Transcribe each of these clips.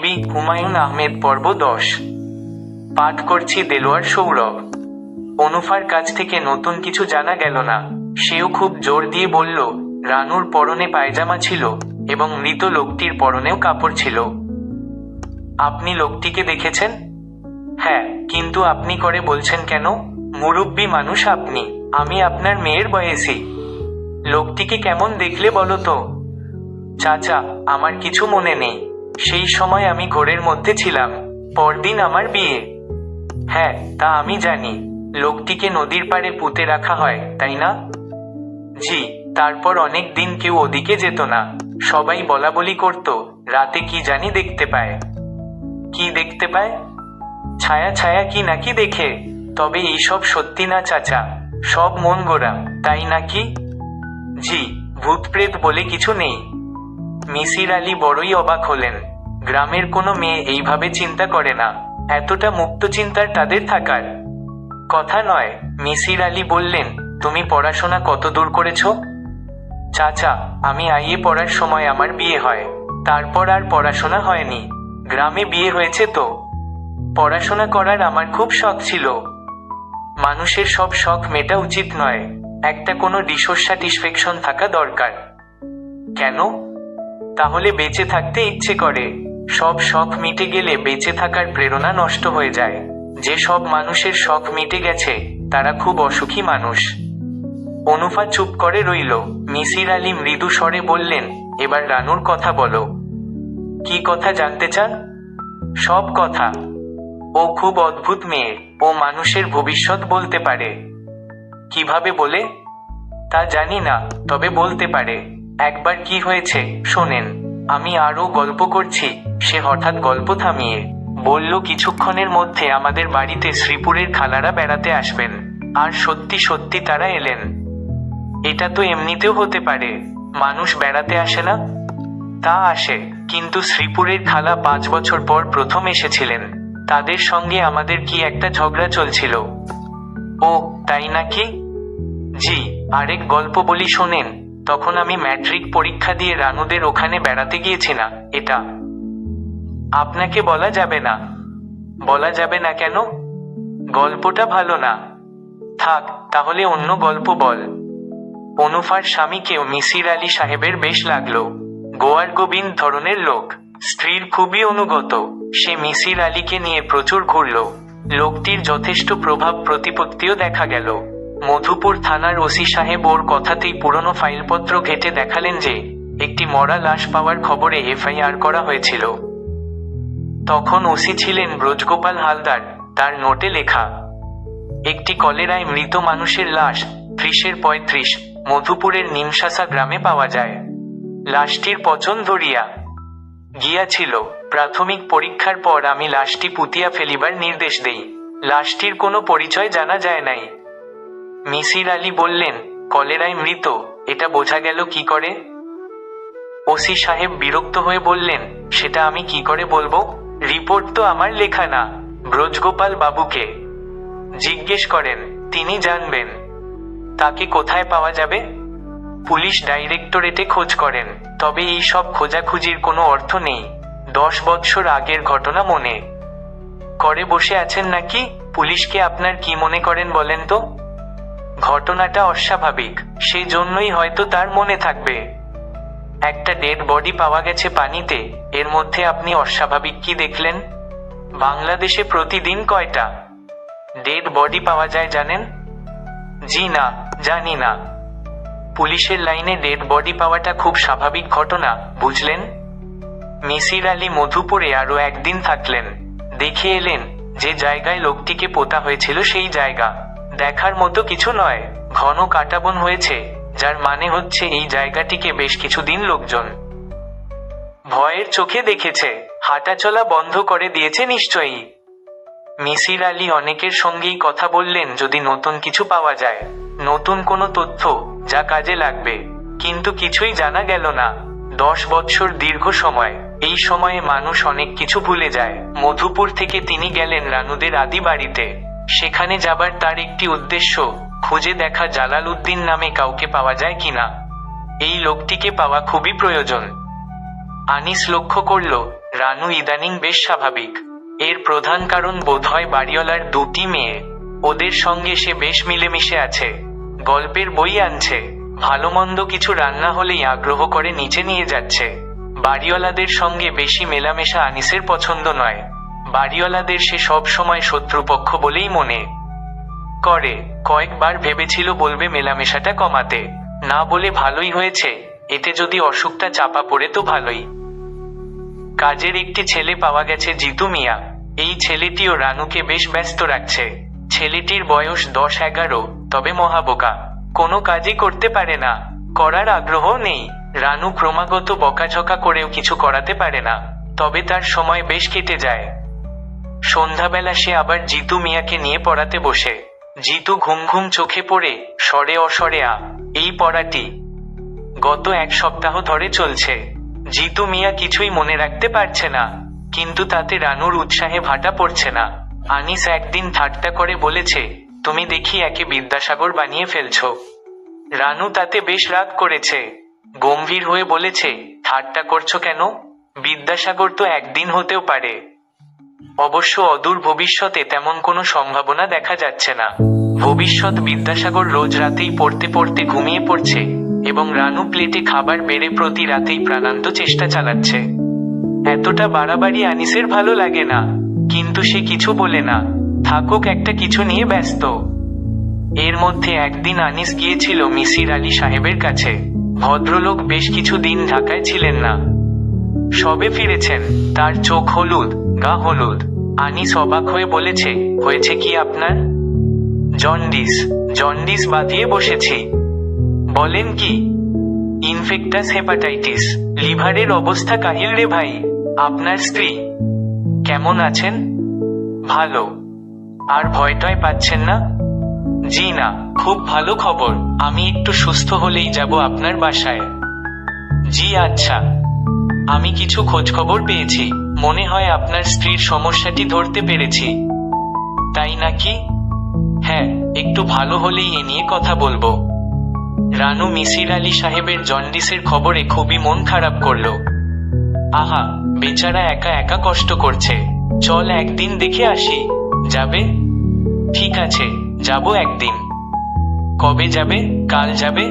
দেবী হুমায়ুন আহমেদ পর্ব 10। পাঠ করছি দেলোয়ার সৌরভ। অনুফার কাছ থেকে নতুন কিছু জানা গেল না। সেও খুব জোর দিয়ে বলল, রানুর পরনে পায়জামা ছিল এবং মৃত লোকটির পরনেও কাপড় ছিল। আপনি লোকটিকে দেখেছেন? হ্যাঁ, কিন্তু আপনি করে বলছেন কেন? মুরব্বী মানুষ আপনি, আমি আপনার মেয়ের বয়সী। লোকটিকে কেমন দেখলে বলো তো? চাচা, আমার কিছু মনে নেই। সেই সময় আমি ঘোরের মধ্যে ছিলাম। পরদিন আমার বিয়ে। হ্যাঁ, তা আমি জানি। লোকটিকে নদীর পাড়ে পুঁতে রাখা হয়, তাই না? জি। তারপর অনেক দিন কেউ ওদিকে যেত না। সবাই বলাবলি করত, রাতে কি জানি দেখতে পায়। কি দেখতে পায়? ছায়া ছায়া কি নাকি দেখে। তবে এইসব সত্যি না চাচা, সব মন গড়া, তাই নাকি? জি, ভূতপ্রেত বলে কিছু নেই। মিসির আলী বড়ই অবাক হলেন। গ্রামের কোনো মেয়ে এইভাবে চিন্তা করে না। এতটা মুক্ত চিন্তার তাদের থাকার কথা নয়। মিসির আলী বললেন, তুমি পড়াশোনা কত দূর করেছো? চাচা, আমি আইএ পড়ার সময় আমার বিয়ে হয়। তারপর আর পড়াশোনা হয়নি। গ্রামে বিয়ে হয়েছে তো। পড়াশোনা করার আমার খুব শখ ছিল। মানুষের সব শখ মেটা উচিত নয়। একটা কোনো ডিসস্যাটিসফ্যাকশন থাকা দরকার। কেন? তাহলে বেঁচে থাকতে ইচ্ছে করে। সব শখ মিটে গেলে বেঁচে থাকার প্রেরণা নষ্ট হয়ে যায়। যে সব মানুষের শখ মিটে গেছে তারা খুব অসুখী মানুষ। অনুফা চুপ করে রইল। মিসির আলী মৃদু স্বরে বললেন, এবার রানুর কথা বলো। কি কথা জানতে চান? সব কথা। ও খুব অদ্ভুত মেয়ে। ও মানুষের ভবিষ্যৎ বলতে পারে। কিভাবে বলে? তা জানি না, তবে বলতে পারে। একবার কি হয়েছে শোনেন। আমি আরও গল্প করছি, সে হঠাৎ গল্প থামিয়ে বলল, কিছুক্ষণের মধ্যে আমাদের বাড়িতে শ্রীপুরের খালারা বেড়াতে আসবেন। আর সত্যি সত্যি তারা এলেন। এটা তো এমনিতেও হতে পারে। মানুষ বেড়াতে আসে না? তা আসে, কিন্তু শ্রীপুরের খালা 5 বছর পর প্রথম এসেছিলেন। তাদের সঙ্গে আমাদের কি একটা ঝগড়া চলছিল। ও, তাই নাকি? জি। আরেক গল্প বলি শোনেন। তখন আমি ম্যাট্রিক পরীক্ষা দিয়ে রানুদের ওখানে বেড়াতে গিয়েছি না। এটা আপনাকে বলা যাবে না। বলা যাবে না কেন? গল্পটা ভালো না। থাক, তাহলে অন্য গল্প বল। অনুফার স্বামীকেও মিসির আলী সাহেবের বেশ লাগলো। গোয়ার গোবিন্দ ধরনের লোক, স্ত্রীর খুবই অনুগত। সে মিসির আলীকে নিয়ে প্রচুর ঘুরল। লোকটির যথেষ্ট প্রভাব প্রতিপত্তিও দেখা গেল। মধুপুর থানার ওসি সাহেব ওর কথাতেই পুরনো ফাইলপত্র ঘেঁটে দেখালেন যে একটি মরা লাশ পাওয়ার খবরে এফআইআর করা হয়েছিল। তখন ওসি ছিলেন ব্রজগোপাল হালদার। তার নোটে লেখা, একটি কলেরায় মৃত মানুষের লাশ 30-35 মধুপুরের নিমশাসা গ্রামে পাওয়া যায়। লাশটির পচন ধরিয়া গিয়াছিল। প্রাথমিক পরীক্ষার পর আমি লাশটি পুঁতিয়া ফেলিবার নির্দেশ দেই। লাশটির কোনো পরিচয় জানা যায় নাই। মিসির আলী বললেন, কলেরায় মৃত, এটা বোঝা গেল কি করে? ওসি সাহেব বিরক্ত হয়ে বললেন, সেটা আমি কি করে বলবো? রিপোর্ট তো আমার লেখা না। ব্রজগোপাল বাবুকে জিজ্ঞেস করেন, তিনি জানবেন। তাকে কোথায় পাওয়া যাবে? পুলিশ ডাইরেক্টরেটে খোঁজ করেন। তবে এই সব খোঁজাখুঁজির কোনো অর্থ নেই। 10 বৎসর আগের ঘটনা মনে করে বসে আছেন নাকি? পুলিশকে আপনার কি মনে করেন বলেন তো? ঘটনাটা অস্বাভাবিক, সেই জন্যই হয়তো তার মনে থাকবে। একটা ডেড বডি পাওয়া গেছে পানিতে, এর মধ্যে আপনি অস্বাভাবিক কি দেখলেন? বাংলাদেশে প্রতিদিন কয়টা ডেড বডি পাওয়া যায় জানেন? জি না, জানি না। পুলিশের লাইনে ডেড বডি পাওয়াটা খুব স্বাভাবিক ঘটনা, বুঝলেন? মিসির আলী মধুপুরে আরো একদিন থাকলেন। দেখে এলেন যে জায়গায় লোকটিকে পোতা হয়েছিল সেই জায়গা দেখার মতো কিছু নয়। ঘন কাটাবন হয়েছে, যার মানে হচ্ছে এই জায়গাটিকে বেশ কিছুদিন লোকজন ভয়ের চোখে দেখেছে। হাঁটাচলা বন্ধ করে দিয়েছে নিশ্চয়ই। মিসির আলী অনেকের সঙ্গেই কথা বললেন, যদি নতুন কিছু পাওয়া যায়, নতুন কোনো তথ্য যা কাজে লাগবে। কিন্তু কিছুই জানা গেল না। 10 বৎসর দীর্ঘ সময়। এই সময়ে মানুষ অনেক কিছু ভুলে যায়। মধুপুর থেকে তিনি গেলেন রানুদের আদি বাড়িতে। সেখানে যাবার তার একটি উদ্দেশ্য, খুঁজে দেখা জালাল উদ্দিন নামে কাউকে পাওয়া যায় কিনা। এই লোকটিকে পাওয়া খুবই প্রয়োজন। আনিস লক্ষ্য করল রানু ইদানিং বেশ স্বাভাবিক। এর প্রধান কারণ বোধহয় বাড়িওয়ালার দুটি মেয়ে। ওদের সঙ্গে সে বেশ মিলেমিশে আছে। গল্পের বই আনছে, ভালো মন্দ কিছু রান্না হলেই আগ্রহ করে নিচে নিয়ে যাচ্ছে। বাড়িওয়ালাদের সঙ্গে বেশি মেলামেশা আনিসের পছন্দ নয়। বাড়িওয়ালাদের সে সব সময় শত্রুপক্ষ বলেই মনে করে। কয়েকবার ভেবেছিল বলবে মেলামেশাটা কমাতে, না বলে ভালোই হয়েছে, এতে যদি অসুখটা চাপা পড়ে তো ভালোই। কাজের একটি ছেলে পাওয়া গেছে, জিতু মিয়া। এই ছেলেটিও রানুকে বেশ ব্যস্ত রাখছে। ছেলেটির বয়স 10-11, তবে মহাবোকা। কোনো কাজই করতে পারে না, করার আগ্রহ নেই। রানু ক্রমাগত বকাঝকা করেও কিছু করাতে পারে না, তবে তার সময় বেশ কেটে যায়। সন্ধ্যাবেলা সে আবার জিতু মিয়াকে নিয়ে পড়াতে বসে। জিতু ঘুম ঘুম চোখে পড়ে স্বরে অস্বরে এই পড়াটি গত 1 সপ্তাহ ধরে চলছে। জিতু মিয়া কিছুই মনে রাখতে পারছে না, কিন্তু তাতে রানুর উৎসাহে ভাটা পড়ছে না। আনিস একদিন ঠাট্টা করে বলেছে, তুমি দেখি একে বিদ্যাসাগর বানিয়ে ফেলছো। রানু তাতে বেশ রাগ করেছে, গম্ভীর হয়ে বলেছে, ঠাট্টা করছো কেন? বিদ্যাসাগর তো একদিন হতেও পারে। অবশ্য অদূর ভবিষ্যতে তেমন কোনো সম্ভাবনা দেখা যাচ্ছে না। ভবিষ্যৎ বিদ্যাসাগর রোজ রাতেই পড়তে পড়তে ঘুমিয়ে পড়ছে, এবং রানু প্লেটে খাবার বেড়ে প্রতি রাতেই প্রাণান্ত চেষ্টা চালাচ্ছে। এতটা বাড়াবাড়ি আনিসের ভালো লাগে না, কিন্তু সে কিছু বলে না, থাকুক একটা কিছু নিয়ে ব্যস্ত। এর মধ্যে একদিন আনিস গিয়েছিল মিসির আলী সাহেবের কাছে। ভদ্রলোক বেশ কিছু দিন ঢাকায় ছিলেন না, সবে ফিরেছেন। তার চোখ হলুদ, গা হলুদ। আনিস অবাক হয়ে বলেছে, হয়েছে কি আপনার? জন্ডিস। জন্ডিস বাঁধিয়ে বসেছি। বলেন কি? ইনফেক্টাস হেপাটাইটিস। লিভারের অবস্থা কাহিল রে ভাই। আপনার স্ত্রী কেমন আছেন? ভালো। আর ভয়টয় পাচ্ছেন না? জি না, খুব ভালো খবর। আমি একটু সুস্থ হলেই যাব আপনার বাসায়। জি আচ্ছা। আমি কিছু খোঁজখবর পেয়েছি, মনে হয় আপনার স্ত্রীর সমস্যাটি ধরতে পেরেছি। তাই নাকি? হ্যাঁ, একটু ভালো হলেই এ নিয়ে কথা বলবো। রানু মিসির আলী সাহেবের জন্ডিসের খবরে খুবই মন খারাপ করল। আহা, বেচারা একা একা কষ্ট করছে। চল একদিন দেখে আসি। যাবে? ঠিক আছে, যাব একদিন। কবে যাবে? কাল যাবে?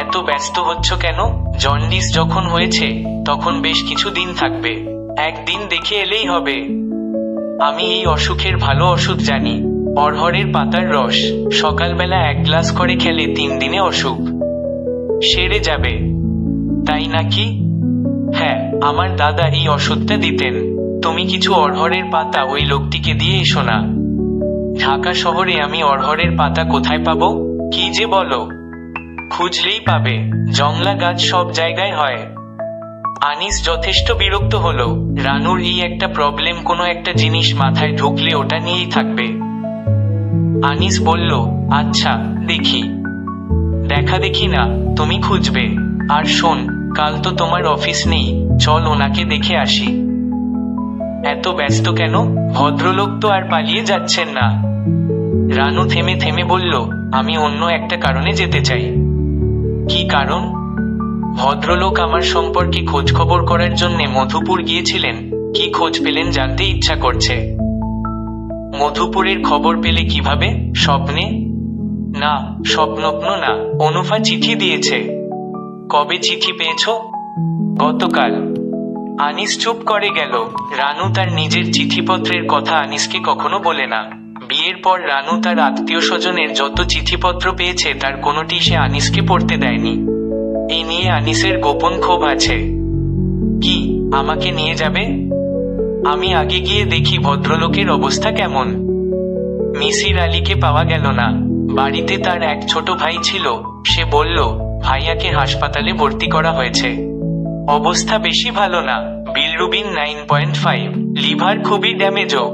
এত ব্যস্ত হচ্ছ কেন? জন্ডিস যখন হয়েছে তখন বেশ কিছু দিন থাকবে, একদিন দেখে এলেই হবে। আমি এই অসুখের ভালো ওষুধ জানি। অড়হরের পাতার রস সকালবেলা 1 গ্লাস করে খেলে 3 দিনে অসুখ সেরে যাবে। তাই নাকি? হ্যাঁ, আমার দাদা এই ওষুধটা দিতেন। তুমি কিছু অড়হরের পাতা ওই লোকটিকে দিয়ে এসো না। ঢাকা শহরে আমি অড়হরের পাতা কোথায় পাবো? কি যে বলো, খুঁজলেই পাবে। জংলা গাছ সব জায়গায় হয়। আনিস যথেষ্ট বিরক্ত হলো। রানুর এই একটা প্রবলেম, কোনো একটা জিনিস মাথায় ঢুকলে ওটা নিয়েই থাকবে। আনিস বলল, আচ্ছা দেখি। দেখা দেখি না, তুমি খুঁজবে। আর শোন, কাল তো তোমার অফিস নেই, চল ওনাকে দেখে আসি। এত ব্যস্ত কেন? ভদ্রলোক তো আর পালিয়ে যাচ্ছেন না। রানু থেমে থেমে বলল, আমি অন্য একটা কারণে যেতে চাই। কি কারণ? ভদ্রলোক আমার সম্পর্কে খোঁজ খবর করার জন্য মধুপুর গিয়েছিলেন। কি খোঁজ পেলেন জানতে ইচ্ছা করছে। মধুপুরের খবর পেলে কিভাবে? স্বপ্নে? না, স্বপ্নপ্ন না, অনুফা চিঠি দিয়েছে। কবে চিঠি পেয়েছ? গতকাল। আনিস চুপ করে গেল। রানু তার নিজের চিঠিপত্রের কথা আনিসকে কখনো বলে না। বিয়ের পর রানু তার আত্মীয় স্বজনের যত চিঠিপত্র পেয়েছে তার কোনোটি সে আনিসকে পড়তে দেয়নি। এই নিয়ে আনিসের গোপন ক্ষোভ আছে। কি, আমাকে নিয়ে যাবে? আমি আগে গিয়ে দেখি ভদ্রলোকের অবস্থা কেমন। মিসির আলীকে পাওয়া গেল না। বাড়িতে তার এক ছোট ভাই ছিল। সে বলল, ভাইয়াকে হাসপাতালে ভর্তি করা হয়েছে। অবস্থা বেশি ভালো না। বিলরুবিন 9.5, লিভার খুবই ড্যামেজও।